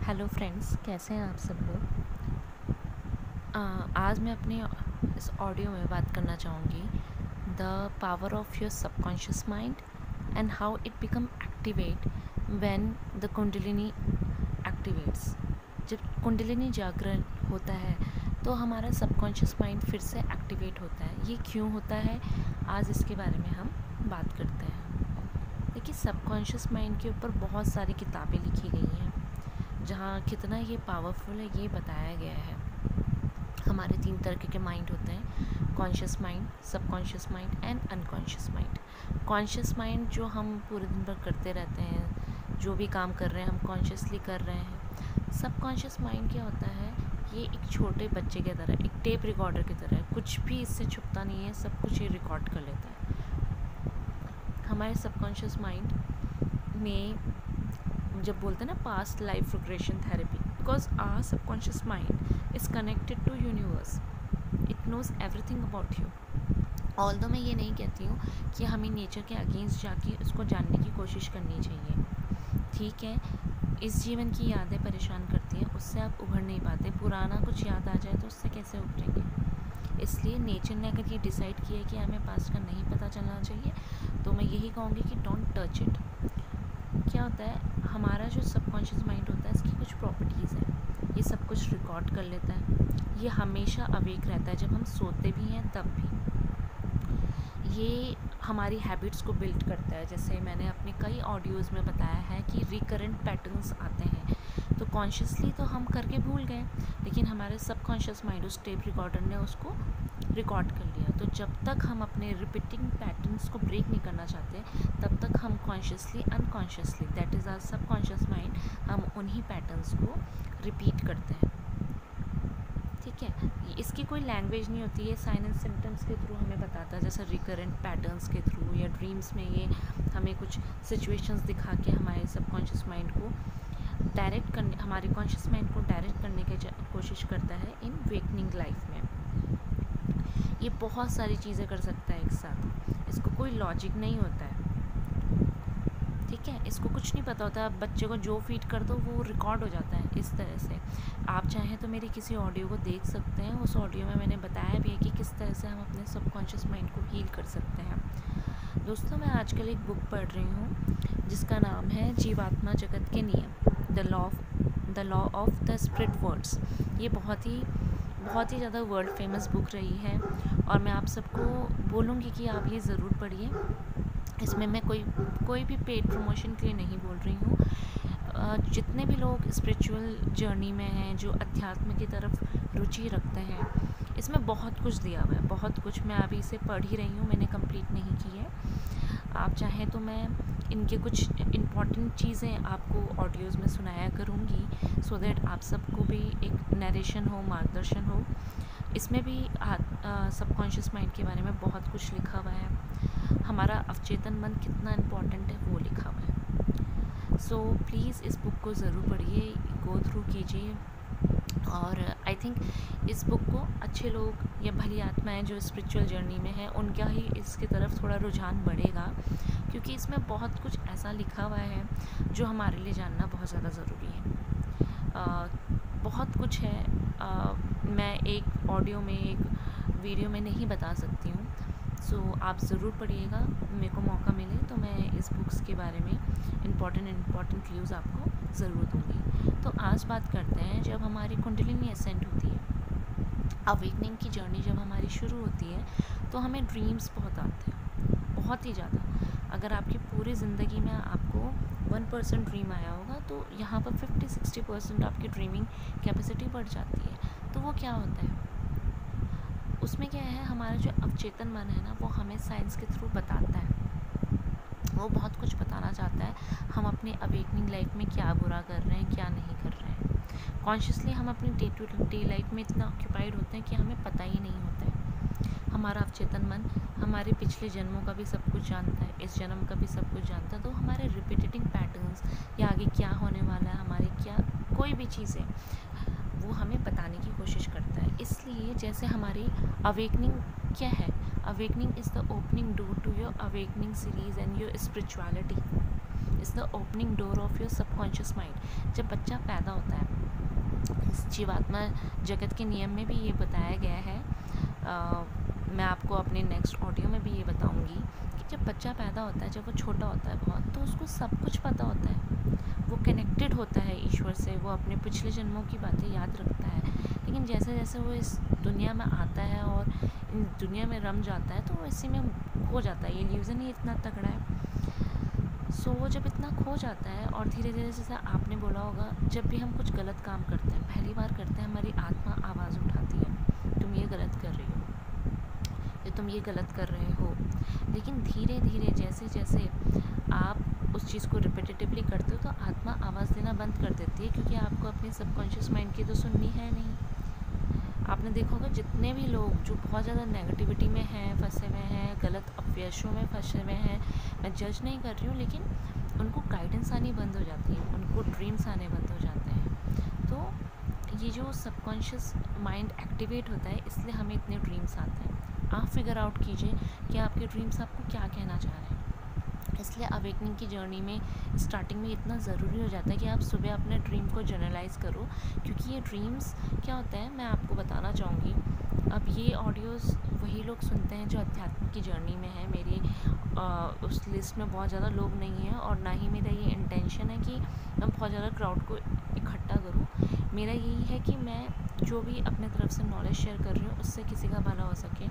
Hello friends, कैसे हैं आप सब लोग। आज मैं अपने इस ऑडियो में बात करना चाहूँगी the power of your subconscious mind and how it become activate when the kundalini activates. जब कुंडलिनी जागरण होता है तो हमारा सबकॉन्शियस माइंड फिर से एक्टिवेट होता है। ये क्यों होता है, आज इसके बारे में हम बात करते हैं। देखिए, सबकॉन्शियस माइंड के ऊपर बहुत सारी किताबें लिखी गई हैं जहाँ कितना ये पावरफुल है ये बताया गया है। हमारे 3 तरह के माइंड होते हैं, conscious mind, subconscious mind and unconscious mind. Conscious mind जो हम पूरे दिन भर करते रहते हैं, जो भी काम कर रहे हैं हम कॉन्शियसली कर रहे हैं। सबकॉन्शियस माइंड क्या होता है, ये एक छोटे बच्चे की तरह, एक टेप रिकॉर्डर की तरह है। कुछ भी इससे छुपता नहीं है, सब कुछ ये रिकॉर्ड कर लेता है। हमारे सबकॉन्शियस माइंड में जब बोलते हैं ना past life regression therapy, because our subconscious mind is connected to universe, it knows everything about you. Although मैं ये नहीं कहती हूँ कि हमें नेचर के अगेंस्ट जाके उसको जानने की कोशिश करनी चाहिए। ठीक है, इस जीवन की यादें परेशान करती हैं, उससे आप उभर नहीं पाते। पुराना कुछ याद आ जाए तो उससे कैसे उभरेंगे। इसलिए नेचर ने अगर ये डिसाइड किया है कि हमें पास्ट का नहीं पता चलना चाहिए, तो मैं यही कहूँगी कि डोंट टच इट। क्या होता है, हमारा जो सबकॉन्शियस माइंड होता है इसकी कुछ प्रॉपर्टीज़ हैं। ये सब कुछ रिकॉर्ड कर लेता है, ये हमेशा अवेक रहता है, जब हम सोते भी हैं तब भी। ये हमारी हैबिट्स को बिल्ड करता है। जैसे मैंने अपने कई ऑडियोज़ में बताया है कि रिकरेंट पैटर्न्स आते हैं, तो कॉन्शियसली तो हम करके भूल गए, लेकिन हमारे सबकॉन्शियस माइंड, उस टेप रिकॉर्डर ने उसको रिकॉर्ड कर लिया। तो जब तक हम अपने रिपीटिंग पैटर्न्स को ब्रेक नहीं करना चाहते, तब तक हम consciously unconsciously, that is our subconscious mind, हम उन्हीं पैटर्न्स को रिपीट करते हैं। ठीक है, इसकी कोई लैंग्वेज नहीं होती है, साइन एंड सिम्टम्स के थ्रू हमें बताता है, जैसे रिकरेंट पैटर्न्स के थ्रू, या ड्रीम्स में ये हमें कुछ सिचुएशंस दिखा के हमारे सबकॉन्शियस माइंड को डायरेक्ट करने, हमारे कॉन्शियस माइंड को डायरेक्ट करने की कोशिश करता है इन वेकनिंग लाइफ में। ये बहुत सारी चीज़ें कर सकता है एक साथ, इसको कोई लॉजिक नहीं होता है। ठीक है, इसको कुछ नहीं पता होता, आप बच्चे को जो फीड कर दो वो रिकॉर्ड हो जाता है इस तरह से। आप चाहें तो मेरी किसी ऑडियो को देख सकते हैं, उस ऑडियो में मैंने बताया भी है कि किस तरह से हम अपने सबकॉन्शियस माइंड को हील कर सकते हैं। दोस्तों, मैं आजकल एक बुक पढ़ रही हूँ जिसका नाम है जीवात्मा जगत के नियम, the law of the spirit words. ये बहुत ही ज़्यादा वर्ल्ड फेमस बुक रही है, और मैं आप सबको बोलूँगी कि आप ये ज़रूर पढ़िए। इसमें मैं कोई भी पेड प्रमोशन के लिए नहीं बोल रही हूँ। जितने भी लोग स्पिरिचुअल जर्नी में हैं, जो अध्यात्म की तरफ रुचि रखते हैं, इसमें बहुत कुछ दिया हुआ है, बहुत कुछ। मैं अभी इसे पढ़ ही रही हूँ, मैंने कंप्लीट नहीं की है। आप चाहें तो मैं इनके कुछ इम्पॉर्टेंट चीज़ें आपको ऑडियोज़ में सुनाया करूँगी, सो दैट आप सबको भी एक नरेशन हो, मार्गदर्शन हो। इसमें भी सबकॉन्शियस माइंड के बारे में बहुत कुछ लिखा हुआ है, हमारा अवचेतन मन कितना इम्पॉर्टेंट है वो लिखा हुआ है। सो प्लीज़ इस बुक को ज़रूर पढ़िए, गो थ्रू कीजिए। और आई थिंक इस बुक को अच्छे लोग या भली आत्माएं जो स्पिरिचुअल जर्नी में है, उनका ही इसकी तरफ थोड़ा रुझान बढ़ेगा, क्योंकि इसमें बहुत कुछ ऐसा लिखा हुआ है जो हमारे लिए जानना बहुत ज़्यादा ज़रूरी है। बहुत कुछ है, मैं एक ऑडियो में, एक वीडियो में नहीं बता सकती हूँ। सो आप ज़रूर पढ़िएगा, मेरे को मौका मिले तो मैं इस बुक्स के बारे में इम्पॉर्टेंट क्लूज़ आपको ज़रूर दूँगी। तो आज बात करते हैं, जब हमारी कुंडलिनी असेंड होती है, अवेकनिंग की जर्नी जब हमारी शुरू होती है, तो हमें ड्रीम्स बहुत आते हैं, बहुत ही ज़्यादा। अगर आपकी पूरी ज़िंदगी में आपको 1% ड्रीम आया होगा, तो यहाँ पर 50-60% आपकी ड्रीमिंग कैपेसिटी बढ़ जाती है। तो वो क्या होता है, उसमें क्या है, हमारा जो अवचेतन मन है ना, वो हमें साइंस के थ्रू बताता है, वो बहुत कुछ बताना चाहता है हम अपने अवेकनिंग लाइफ में क्या बुरा कर रहे हैं, क्या नहीं कर रहे हैं। कॉन्शियसली हम अपनी डे टू डे लाइफ में इतना ऑक्यूपाइड होते हैं कि हमें पता ही नहीं होता है। हमारा अवचेतन मन हमारे पिछले जन्मों का भी सब कुछ जानता है, इस जन्म का भी सब कुछ जानता है। तो हमारे रिपीटिंग पैटर्न्स या आगे क्या होने वाला है, हमारे क्या कोई भी चीज़ें, वो हमें बताने की कोशिश करता है। इसलिए जैसे हमारी अवेकनिंग क्या है, awakening is the opening door to your awakening series and your spirituality, is the opening door of your subconscious mind. जब बच्चा पैदा होता है, इस जीवात्मा जगत के नियम में भी ये बताया गया है, मैं आपको अपने नेक्स्ट ऑडियो में भी ये बताऊंगी कि जब बच्चा पैदा होता है, जब वो छोटा होता है बहुत, तो उसको सब कुछ पता होता है, वो कनेक्टेड होता है ईश्वर से, वो अपने पिछले जन्मों की बातें याद रखता है। लेकिन जैसे जैसे वो इस दुनिया में आता है और इन दुनिया में रम जाता है, तो वो इसी में खो जाता है। ये इल्यूज़न ही इतना तगड़ा है। सो वो जब इतना खो जाता है और धीरे धीरे, जैसे आपने बोला होगा, जब भी हम कुछ गलत काम करते हैं, पहली बार करते हैं, हमारी आत्मा आवाज़ उठाती है, तुम ये गलत कर रही हो, या तुम ये गलत कर रहे हो। लेकिन धीरे धीरे जैसे जैसे आप उस चीज़ को रिपीटेटिवली करते हो, तो आत्मा आवाज़ देना बंद कर देती है, क्योंकि आपको अपने सबकॉन्शियस माइंड की तो सुननी है नहीं। आपने देखा होगा जितने भी लोग जो बहुत ज़्यादा नेगेटिविटी में हैं, फंसे हुए हैं, गलत अपयशों में फंसे हुए हैं, मैं जज नहीं कर रही हूँ, लेकिन उनको गाइडेंस आनी बंद हो जाती है, उनको ड्रीम्स आने बंद हो जाते हैं। तो ये जो सबकॉन्शियस माइंड एक्टिवेट होता है, इसलिए हमें इतने ड्रीम्स आते हैं। आप फिगर आउट कीजिए कि आपके ड्रीम्स आपको क्या कहना चाह रहे हैं। इसलिए अवेकनिंग की जर्नी में स्टार्टिंग में इतना ज़रूरी हो जाता है कि आप सुबह अपने ड्रीम को जनरलाइज़ करो, क्योंकि ये ड्रीम्स क्या होता है मैं आपको बताना चाहूँगी। अब ये ऑडियोज़ वही लोग सुनते हैं जो अध्यात्म की जर्नी में है। मेरी उस लिस्ट में बहुत ज़्यादा लोग नहीं हैं, और ना ही मेरा ये इंटेंशन है कि मैं बहुत ज़्यादा क्राउड को इकट्ठा करूँ। मेरा यही है कि मैं जो भी अपने तरफ से नॉलेज शेयर कर रही हूँ, उससे किसी का भला हो सके,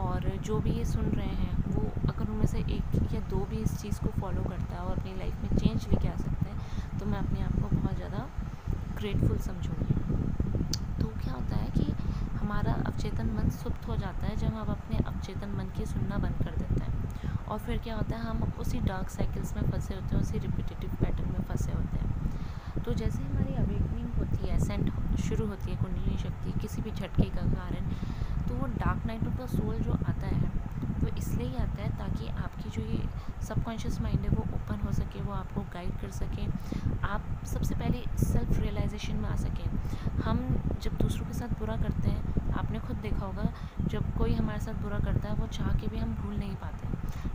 और जो भी ये सुन रहे हैं वो अगर उनमें से एक या दो भी इस चीज़ को फॉलो करता है और अपनी लाइफ में चेंज लेके आ सकते हैं, तो मैं अपने आप को बहुत ज़्यादा ग्रेटफुल समझूंगी। तो क्या होता है कि हमारा अवचेतन मन सुप्त हो जाता है जब हम अपने अवचेतन मन की सुनना बंद कर देते हैं, और फिर क्या होता है, हम उसी डार्क साइकिल्स में फंसे होते हैं, उसी रिपीटेटिव पैटर्न में फंसे होते हैं। तो जैसे हमारी अवेकनिंग होती है, असेंट शुरू होती है कुंडलिनी शक्ति किसी भी झटके का कारण, तो वो dark night of the soul जो आता है, वो इसलिए ही आता है ताकि आपकी जो ये सबकॉन्शियस माइंड है वो ओपन हो सके, वो आपको गाइड कर सके, आप सबसे पहले सेल्फ रियलाइजेशन में आ सकें। हम जब दूसरों के साथ बुरा करते हैं, आपने खुद देखा होगा, जब कोई हमारे साथ बुरा करता है, वो चाह के भी हम भूल नहीं पाते,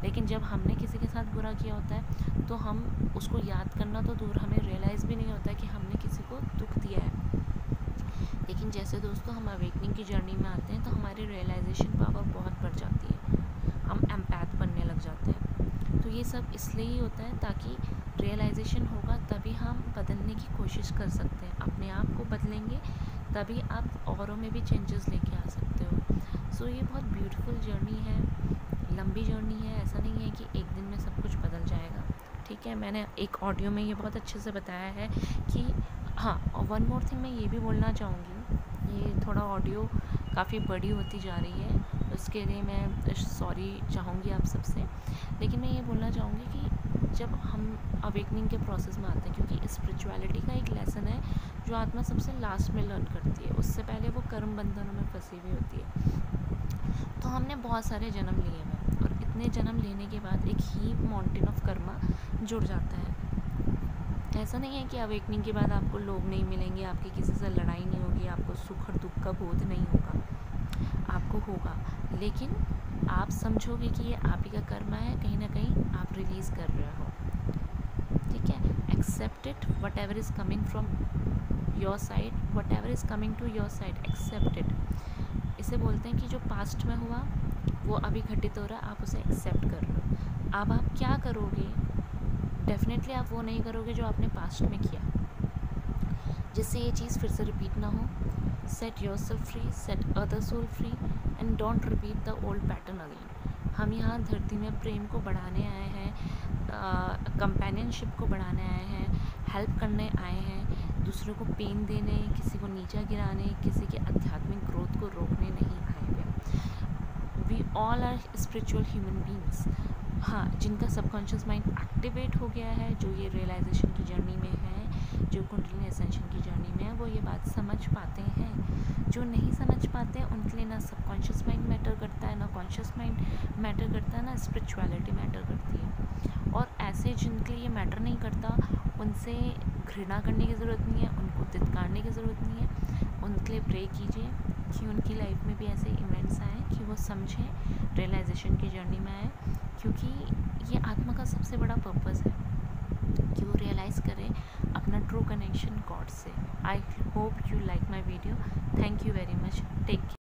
लेकिन जब हमने किसी के साथ बुरा किया होता है, तो हम उसको याद करना तो दूर, हमें रियलाइज़ भी नहीं होता है कि हमने किसी को दुख दिया है। लेकिन जैसे दोस्तों हम अवेकनिंग की जर्नी में आते हैं, तो हमारी रियलाइजेशन पावर बहुत बढ़ जाती है, हम एम्पैथ बनने लग जाते हैं। तो ये सब इसलिए ही होता है ताकि रियलाइजेशन होगा, तभी हम बदलने की कोशिश कर सकते हैं, अपने आप को बदलेंगे तभी आप औरों में भी चेंजेस लेके आ सकते हो। सो ये बहुत ब्यूटीफुल जर्नी है, लंबी जर्नी है, ऐसा नहीं है कि एक दिन में सब कुछ बदल जाएगा। ठीक है, मैंने एक ऑडियो में ये बहुत अच्छे से बताया है कि हाँ, और वन मोर थिंग मैं ये भी बोलना चाहूँगी, ये थोड़ा ऑडियो काफ़ी बड़ी होती जा रही है, उसके लिए मैं सॉरी चाहूँगी आप सबसे, लेकिन मैं ये बोलना चाहूँगी कि जब हम अवेकनिंग के प्रोसेस में आते हैं, क्योंकि स्पिरिचुअलिटी का एक लेसन है जो आत्मा सबसे लास्ट में लर्न करती है, उससे पहले वो कर्म बंधनों में फंसी हुई होती है। तो हमने बहुत सारे जन्म लिए हैं, और इतने जन्म लेने के बाद एक ही माउंटेन ऑफ कर्मा जुड़ जाता है। ऐसा नहीं है कि अवेकनिंग के बाद आपको लोग नहीं मिलेंगे, आपकी किसी से लड़ाई नहीं होगी, आपको सुख और दुख का बोध नहीं होगा, आपको होगा, लेकिन आप समझोगे कि ये आप ही का कर्म है, कहीं ना कहीं आप रिलीज़ कर रहे हो। ठीक है, accept it, whatever is coming from your side, whatever is coming to your side, accept it. इसे बोलते हैं कि जो पास्ट में हुआ वो अभी घटित हो रहा है, आप उसे एक्सेप्ट कर रहे हो। अब आप क्या करोगे, डेफिनेटली आप वो नहीं करोगे जो आपने पास्ट में किया, जिससे ये चीज़ फिर से रिपीट ना हो। Set yourself free, set other soul free, and don't repeat the old pattern again. हम यहाँ धरती में प्रेम को बढ़ाने आए हैं, कंपेनियनशिप को बढ़ाने आए हैं, हेल्प करने आए हैं, दूसरों को पेन देने, किसी को नीचा गिराने, किसी के आध्यात्मिक ग्रोथ को रोकने नहीं आए हुए। We all are spiritual human beings. हाँ, जिनका सबकॉन्शियस माइंड एक्टिवेट हो गया है, जो ये रियलाइजेशन की जर्नी में है, जो कुंडलिनी एसेंशन की जर्नी में है, वो ये बात समझ पाते हैं। जो नहीं समझ पाते हैं उनके लिए ना सबकॉन्शियस माइंड मैटर करता है, ना कॉन्शियस माइंड मैटर करता है, ना स्पिरिचुअलिटी मैटर करती है। और ऐसे जिनके लिए मैटर नहीं करता, उनसे घृणा करने की ज़रूरत नहीं है, उनको धिक्कारने की ज़रूरत नहीं है। उनके लिए प्रे कीजिए कि उनकी लाइफ में भी ऐसे इवेंट्स आएँ कि वो समझें, रियलाइजेशन की जर्नी में आए, क्योंकि ये आत्मा का सबसे बड़ा पर्पस है कि वो रियलाइज़ करें अपना ट्रू कनेक्शन गॉड से। I hope you like my video. Thank you very much. Take care.